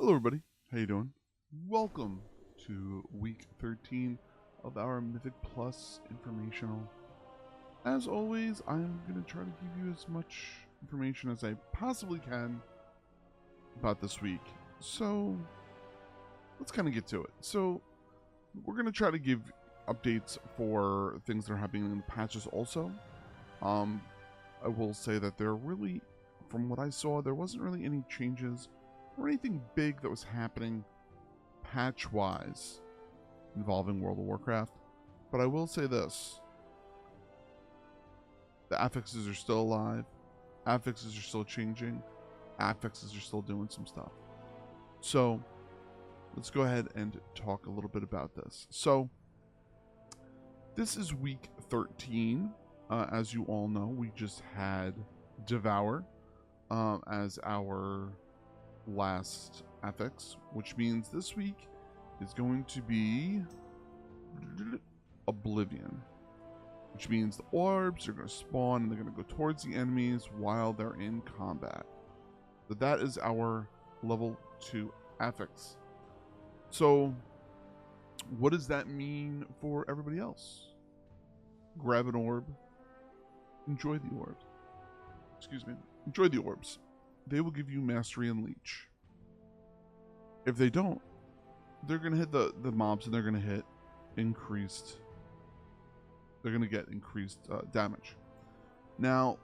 Hello everybody, how you doing? Welcome to week 13 of our Mythic Plus informational. As always, I'm going to try to give you as much information as I possibly can about this week. So, let's kind of get to it. So, we're going to try to give updates for things that are happening in the patches also. I will say that there really, from what I saw, there wasn't really any changes or anything big that was happening patch-wise involving World of Warcraft. But I will say this. The affixes are still alive. Affixes are still changing. Affixes are still doing some stuff. So, let's go ahead and talk a little bit about this. So, this is week 13. As you all know, we just had Devour as our last affix, which means this week is going to be Oblivion, which means the orbs are going to spawn and they're going to go towards the enemies while they're in combat. So that is our level 2 affix. So what does that mean for everybody else? Grab an orb, enjoy the orbs. Enjoy the orbs. They will give you Mastery and Leech. If they don't, they're going to hit the mobs and they're going to hit increased. They're going to get increased damage. Now,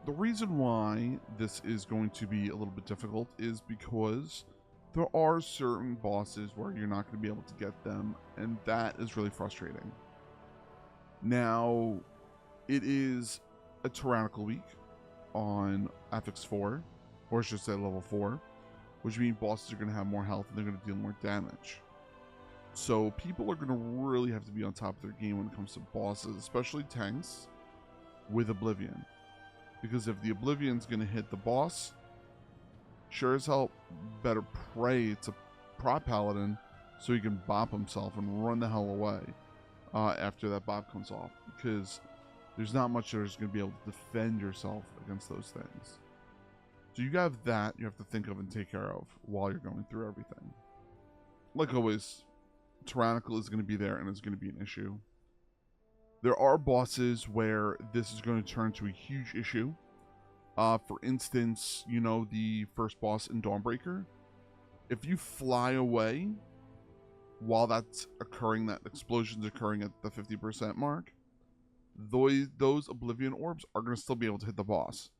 the reason why this is going to be a little bit difficult is because there are certain bosses where you're not going to be able to get them, and that is really frustrating. Now, it is a tyrannical week on Affix 4, or I should say level 4, which means bosses are going to have more health and they're going to deal more damage. So people are going to really have to be on top of their game when it comes to bosses, especially tanks, with Oblivion. Because if the Oblivion's going to hit the boss, sure as hell better pray to Prot Paladin so he can bop himself and run the hell away after that bop comes off. Because there's not much there's going to be able to defend yourself against those things. So you have that you have to think of and take care of while you're going through everything. Like always, Tyrannical is going to be there and it's going to be an issue. There are bosses where this is going to turn to a huge issue. For instance, you know, the first boss in Dawnbreaker. If you fly away while that's occurring, that explosion's occurring at the 50% mark, those Oblivion orbs are going to still be able to hit the boss.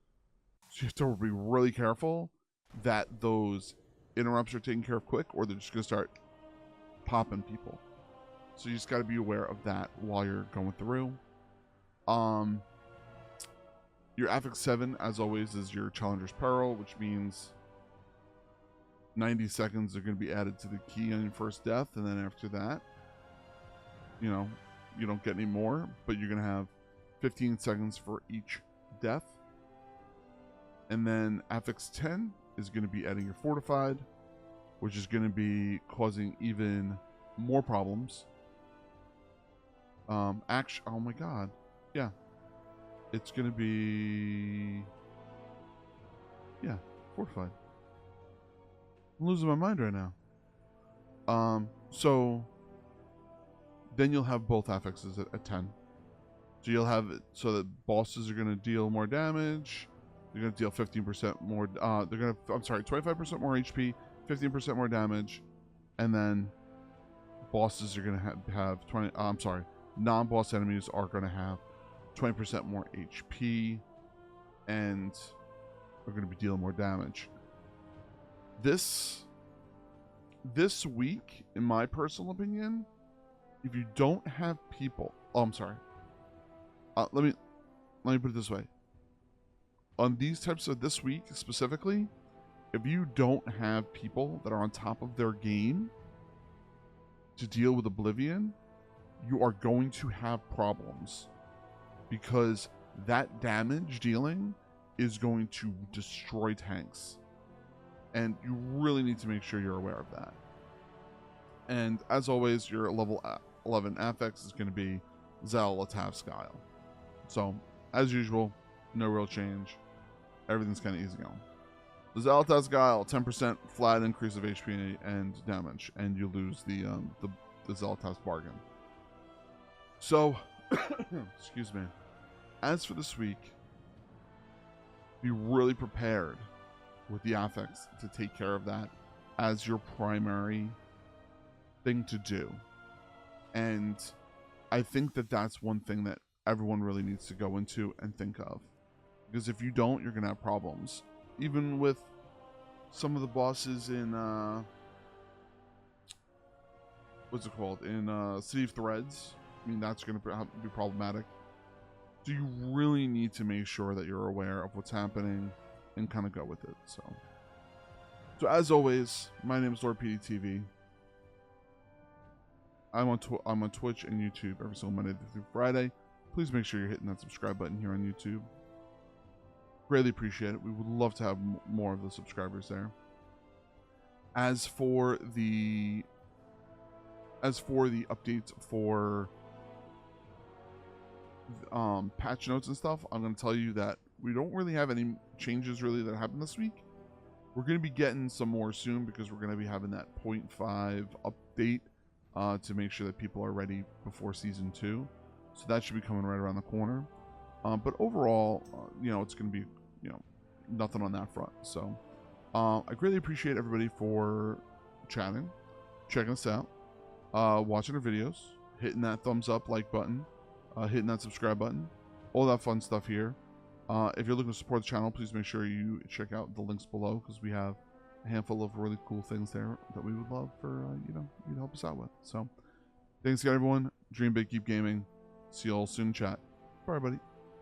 So you have to be really careful that those interrupts are taken care of quick, or they're just going to start popping people. So you just got to be aware of that while you're going through. Your Affix 7, as always, is your Challenger's Peril, which means 90 seconds are going to be added to the key on your first death, and then after that, you know, you don't get any more, but you're going to have 15 seconds for each death. And then Affix 10 is going to be adding your Fortified, which is going to be causing even more problems. Oh my god. Yeah. It's going to be... yeah, Fortified. I'm losing my mind right now. So then you'll have both affixes at 10. So you'll have it so that bosses are going to deal more damage. They're going to deal 15% more. They're going to, 25% more HP, 15% more damage, and then bosses are going to have 20. Non-boss enemies are going to have 20% more HP, and are going to be dealing more damage. This week, in my personal opinion, if you don't have people, let me put it this way. On these types of this week specifically, if you don't have people that are on top of their game to deal with Oblivion, you are going to have problems, because that damage dealing is going to destroy tanks, and you really need to make sure you're aware of that. And as always, your level 11 affix is going to be Zal Latavskyle. So as usual, no real change. Everything's kind of easy going. The Xal'ata's Guile, 10% flat increase of HP and damage, and you lose the Xal'ata's Bargain. So, excuse me. As for this week, be really prepared with the affix to take care of that as your primary thing to do. And I think that that's one thing that everyone really needs to go into and think of. Because if you don't, you're going to have problems. Even with some of the bosses in, what's it called? In City of Threads. I mean, that's going to be problematic. So you really need to make sure that you're aware of what's happening and kind of go with it. So as always, my name is Lord PeteyTV. I'm on Twitch and YouTube every single Monday through Friday. Please make sure you're hitting that subscribe button here on YouTube. Greatly appreciate it. We would love to have more of the subscribers there. As for the updates for patch notes and stuff, I'm going to tell you that we don't really have any changes really that happened this week. We're going to be getting some more soon because we're going to be having that 0.5 update to make sure that people are ready before Season 2. So that should be coming right around the corner. But overall, it's going to be, nothing on that front. So I greatly appreciate everybody for chatting, checking us out, watching our videos, hitting that thumbs up, like button, hitting that subscribe button, all that fun stuff here. If you're looking to support the channel, please make sure you check out the links below because we have a handful of really cool things there that we would love for you to help us out with. So thanks again, everyone. Dream big, keep gaming. See you all soon in chat. Bye, everybody.